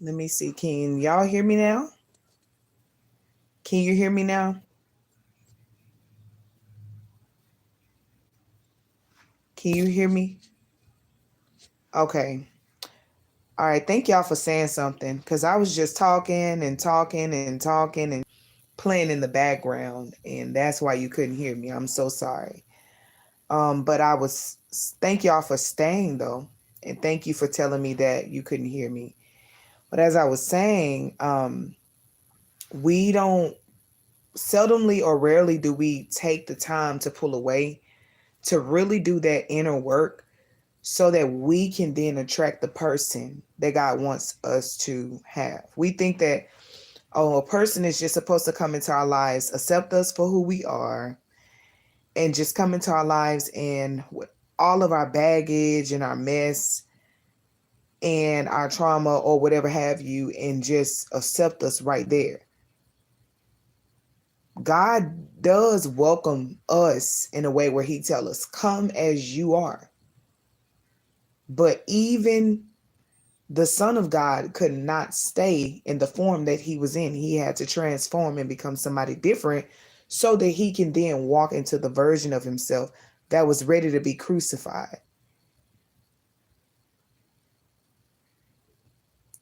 Let me see. Can y'all hear me now? Can you hear me now? Can you hear me? Okay. All right. Thank y'all for saying something because I was just talking and talking and talking and playing in the background, and that's why you couldn't hear me. I'm so sorry. But thank y'all for staying though, and thank you for telling me that you couldn't hear me. But as I was saying, we don't seldomly or rarely do we take the time to pull away to really do that inner work so that we can then attract the person that God wants us to have. We think that, oh, a person is just supposed to come into our lives, accept us for who we are, and just come into our lives and with all of our baggage and our mess and our trauma or whatever have you, and just accept us right there. God does welcome us in a way where he tells us, come as you are. But even the Son of God could not stay in the form that he was in. He had to transform and become somebody different so that he can then walk into the version of himself that was ready to be crucified.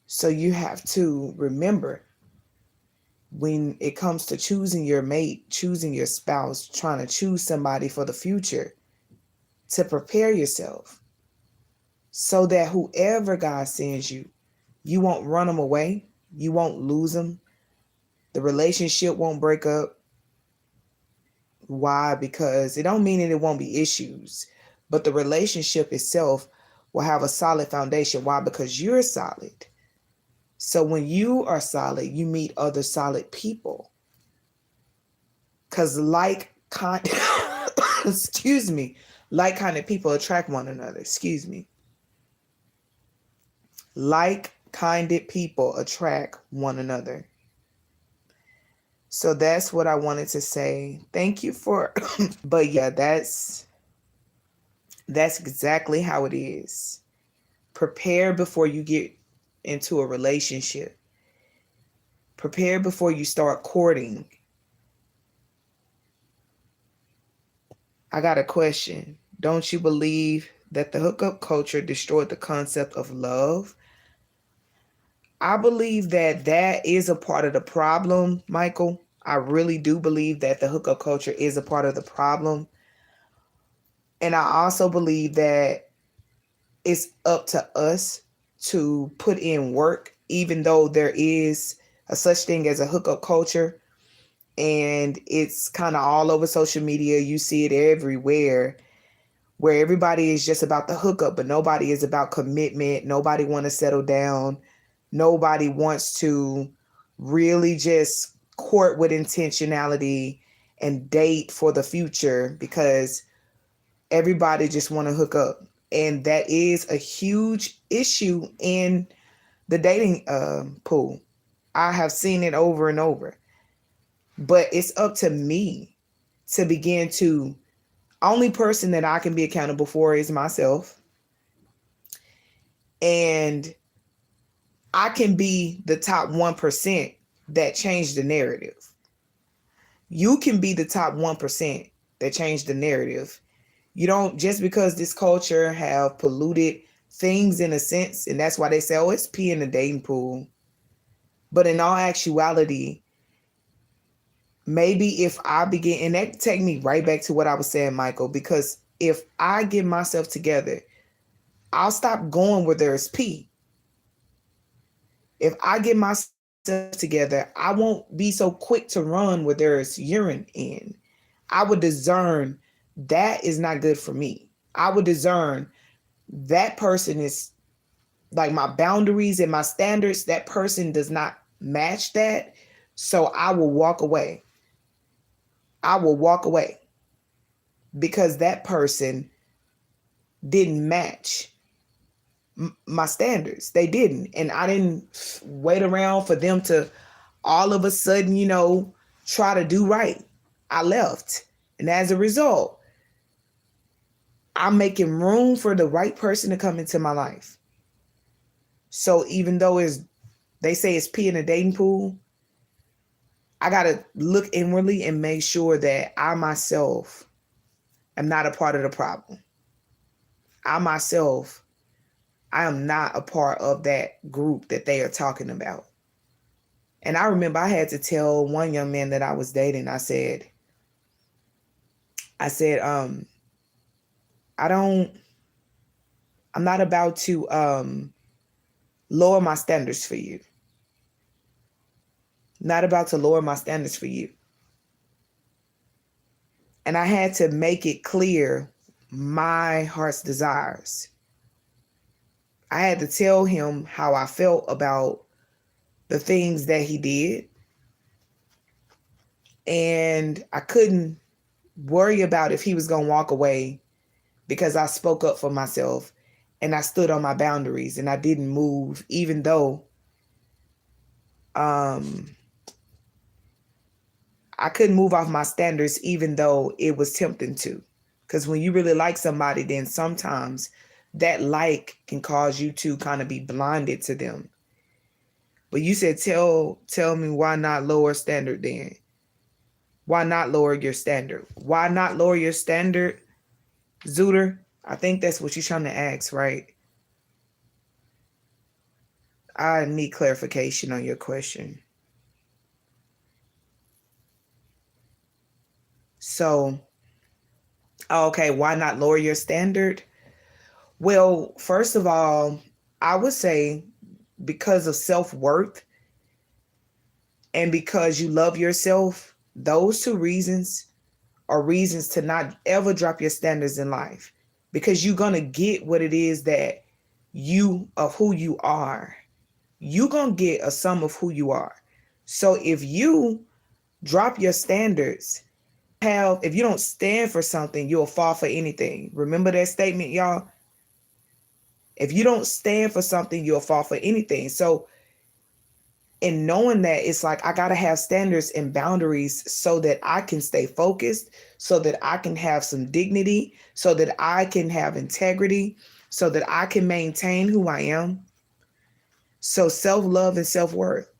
So you have to remember, when it comes to choosing your mate, choosing your spouse, trying to choose somebody for the future, to prepare yourself so that whoever God sends you, you won't run them away. You won't lose them. The relationship won't break up. Why? Because it don't mean that it won't be issues, but the relationship itself will have a solid foundation. Why? Because you're solid. So when you are solid, you meet other solid people. Because excuse me, like-minded people attract one another. Excuse me. Like-minded people attract one another. So that's what I wanted to say. Thank you for, but yeah, that's exactly how it is. Prepare before you get into a relationship. Prepare before you start courting. I got a question. Don't you believe that the hookup culture destroyed the concept of love? I believe that that is a part of the problem, Michael. I really do believe that the hookup culture is a part of the problem. And I also believe that it's up to us to put in work, even though there is a such thing as a hookup culture. And it's kind of all over social media. You see it everywhere, where everybody is just about the hookup, but nobody is about commitment. Nobody want to settle down. Nobody wants to really just court with intentionality and date for the future, because everybody just want to hook up. And that is a huge issue in the dating pool. I have seen it over and over. But it's up to me to begin to, only person that I can be accountable for is myself. And I can be the top 1% that changed the narrative. You can be the top 1% that changed the narrative. You don't, just because this culture have polluted things in a sense, and that's why they say, oh, it's pee in the dating pool. But in all actuality, maybe if I begin, and that take me right back to what I was saying, Michael, because if I get myself together, I'll stop going where there's pee. If I get myself together, I won't be so quick to run where there's urine in. I would discern that is not good for me. I would discern that person is, like, my boundaries and my standards, that person does not match that. So I will walk away. I will walk away because that person didn't match my standards. They didn't. And I didn't wait around for them to all of a sudden, try to do right. I left. And as a result, I'm making room for the right person to come into my life. So even though it's they say it's pee in a dating pool. I got to look inwardly and make sure that I myself am not a part of the problem. I myself, I am not a part of that group that they are talking about. And I remember I had to tell one young man that I was dating, I said, I'm not about to lower my standards for you. Not about to lower my standards for you. And I had to make it clear my heart's desires. I had to tell him how I felt about the things that he did. And I couldn't worry about if he was going to walk away, because I spoke up for myself and I stood on my boundaries and I didn't move, even though I couldn't move off my standards, even though it was tempting to. Because when you really like somebody, then sometimes that like can cause you to kind of be blinded to them. But you said, tell me, why not lower standard then? Why not lower your standard? Why not lower your standard, Zooter? I think that's what you're trying to ask, right? I need clarification on your question. So, okay, why not lower your standard? Well, first of all, I would say because of self-worth and because you love yourself, those two reasons are reasons to not ever drop your standards in life, because you're going to get what it is that of who you are. You're going to get a sum of who you are. So if you drop your standards, if you don't stand for something, you'll fall for anything. Remember that statement, y'all? If you don't stand for something, you'll fall for anything. So in knowing that, it's like I got to have standards and boundaries so that I can stay focused, so that I can have some dignity, so that I can have integrity, so that I can maintain who I am. So self-love and self-worth,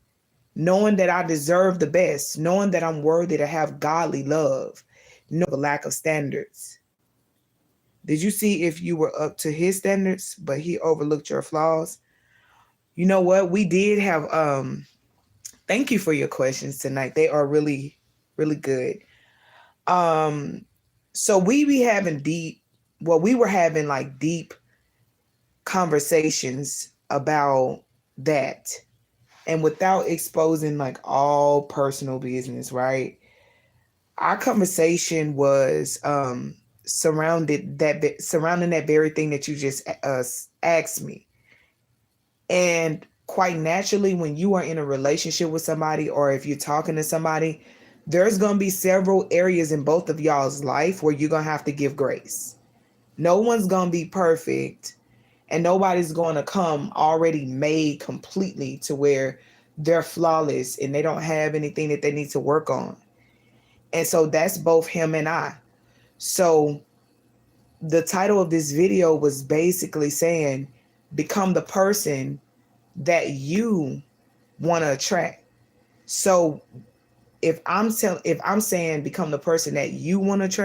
knowing that I deserve the best, knowing that I'm worthy to have godly love, no lack of standards. Did you see if you were up to his standards, but he overlooked your flaws? You know what? We did have, thank you for your questions tonight. They are really, really good. So we were having like deep conversations about that. And without exposing like all personal business, right? Our conversation was surrounding that very thing that you just asked me. And quite naturally, when you are in a relationship with somebody, or if you're talking to somebody, there's going to be several areas in both of y'all's life where you're going to have to give grace. No one's going to be perfect, and nobody's going to come already made completely to where they're flawless and they don't have anything that they need to work on. And so that's both him and I. So the title of this video was basically saying, become the person that you want to attract. So if I'm saying become the person that you want to attract,